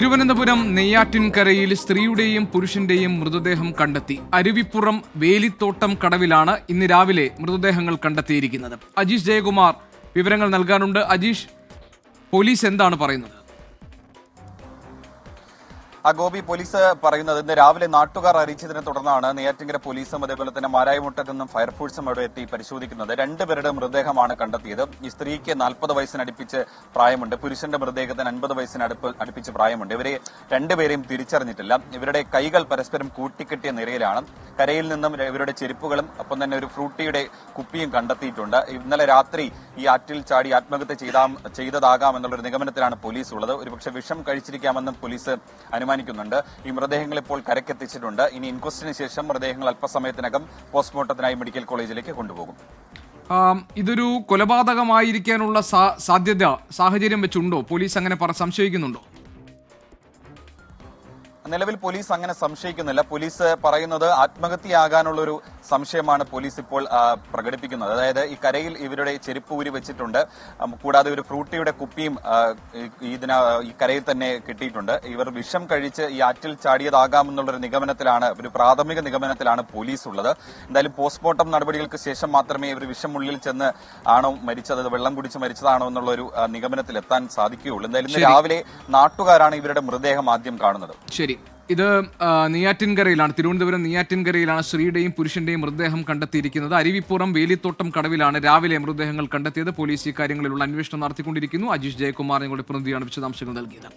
തിരുവനന്തപുരം നെയ്യാറ്റിൻകരയിൽ സ്ത്രീയുടെയും പുരുഷന്റെയും മൃതദേഹം കണ്ടെത്തി. അരുവിപ്പുറം വേലിത്തോട്ടം കടവിലാണ് ഇന്ന് രാവിലെ മൃതദേഹങ്ങൾ കണ്ടെത്തിയിരിക്കുന്നത്. അജീഷ് ജയകുമാർ വിവരങ്ങൾ നൽകാനുണ്ട്. അജീഷ്, പോലീസ് എന്താണ് പറയുന്നത്? ഗോപി, പോലീസ് പറയുന്നത് ഇന്ന് രാവിലെ നാട്ടുകാർ അറിയിച്ചതിനെ തുടർന്നാണ് നെയ്യാറ്റിൻകര പോലീസും അതേപോലെ തന്നെ മാരായമുട്ടത്തു നിന്നും ഫയർഫോഴ്സും അവിടെ എത്തി പരിശോധിക്കുന്നത്. രണ്ടുപേരുടെ മൃതദേഹമാണ് കണ്ടെത്തിയത്. ഈ സ്ത്രീക്ക് 40 വയസ്സിനടുപ്പിച്ച് പ്രായമുണ്ട്, പുരുഷന്റെ മൃതദേഹത്തിന് 50 വയസ്സിനടുപ്പിച്ച് പ്രായമുണ്ട്. ഇവരെ രണ്ടുപേരെയും തിരിച്ചറിഞ്ഞിട്ടില്ല. ഇവരുടെ കൈകൾ പരസ്പരം കൂട്ടിക്കെട്ടിയ നിലയിലാണ്. കരയിൽ നിന്നും ഇവരുടെ ചെരുപ്പുകളും ഒപ്പം തന്നെ ഒരു ഫ്രൂട്ടിയുടെ കുപ്പിയും കണ്ടെത്തിയിട്ടുണ്ട്. ഇന്നലെ രാത്രി ഈ ആറ്റിൽ ചാടി ആത്മഹത്യ ചെയ്തതാകാം എന്നുള്ളൊരു നിഗമനത്തിലാണ് പോലീസ് ഉള്ളത്. ഒരുപക്ഷെ വിഷം കഴിച്ചിരിക്കാമെന്നും പോലീസ് അനുമാനിക്കുന്നുണ്ട്. ഈ മൃതദേഹങ്ങൾ ഇപ്പോൾ കരക്കെത്തിച്ചിട്ടുണ്ട്. ഇനി ഇൻക്വസ്റ്റിന് ശേഷം മൃതദേഹങ്ങൾ അല്പസമയത്തിനകം പോസ്റ്റ്മോർട്ടത്തിനായി മെഡിക്കൽ കോളേജിലേക്ക് കൊണ്ടുപോകും. ഇതൊരു കൊലപാതകമായിരിക്കാനുള്ള സാഹചര്യം വെച്ചുണ്ടോ? പോലീസ് അങ്ങനെ സംശയിക്കുന്നുണ്ടോ? നിലവിൽ പോലീസ് അങ്ങനെ സംശയിക്കുന്നില്ല. പോലീസ് പറയുന്നത് ആത്മഹത്യയാകാനുള്ളൊരു സംശയമാണ് പോലീസ് ഇപ്പോൾ പ്രകടിപ്പിക്കുന്നത്. അതായത് ഈ കരയിൽ ഇവരുടെ ചെരുപ്പ് ഊരി വെച്ചിട്ടുണ്ട്, കൂടാതെ ഒരു ഫ്രൂട്ടിയുടെ കുപ്പിയും ഈ കരയിൽ തന്നെ കിട്ടിയിട്ടുണ്ട്. ഇവർ വിഷം കഴിച്ച് ഈ ആറ്റിൽ ചാടിയതാകാമെന്നുള്ളൊരു നിഗമനത്തിലാണ്, ഒരു പ്രാഥമിക നിഗമനത്തിലാണ് പോലീസ് ഉള്ളത്. എന്തായാലും പോസ്റ്റ്മോർട്ടം നടപടികൾക്ക് ശേഷം മാത്രമേ ഇവർ വിഷം ഉള്ളിൽ ചെന്ന് ആണോ മരിച്ചത്, വെള്ളം കുടിച്ച് മരിച്ചതാണോ എന്നുള്ള ഒരു നിഗമനത്തിലെത്താൻ സാധിക്കുകയുള്ളൂ. എന്തായാലും ഇന്ന് രാവിലെ നാട്ടുകാരാണ് ഇവരുടെ മൃതദേഹം ആദ്യം കാണുന്നത്. ശരി, ഇത് നെയ്യാറ്റിൻകരയിലാണ്, തിരുവനന്തപുരം നെയ്യാറ്റിൻകരയിലാണ് സ്ത്രീയുടെയും പുരുഷന്റെയും മൃതദേഹം കണ്ടെത്തിയിരിക്കുന്നത്. അരുവിപ്പുറം വേലിത്തോട്ടം കടവിലാണ് രാവിലെ മൃതദേഹങ്ങൾ കണ്ടെത്തിയത്. പോലീസ് ഇക്കാര്യങ്ങളിലുള്ള അന്വേഷണം നടത്തിക്കൊണ്ടിരിക്കുന്നു. അജീഷ് ജയകുമാർ ഞങ്ങളുടെ പ്രതിനിധിയാണ് വിശദാംശങ്ങൾ നൽകിയത്.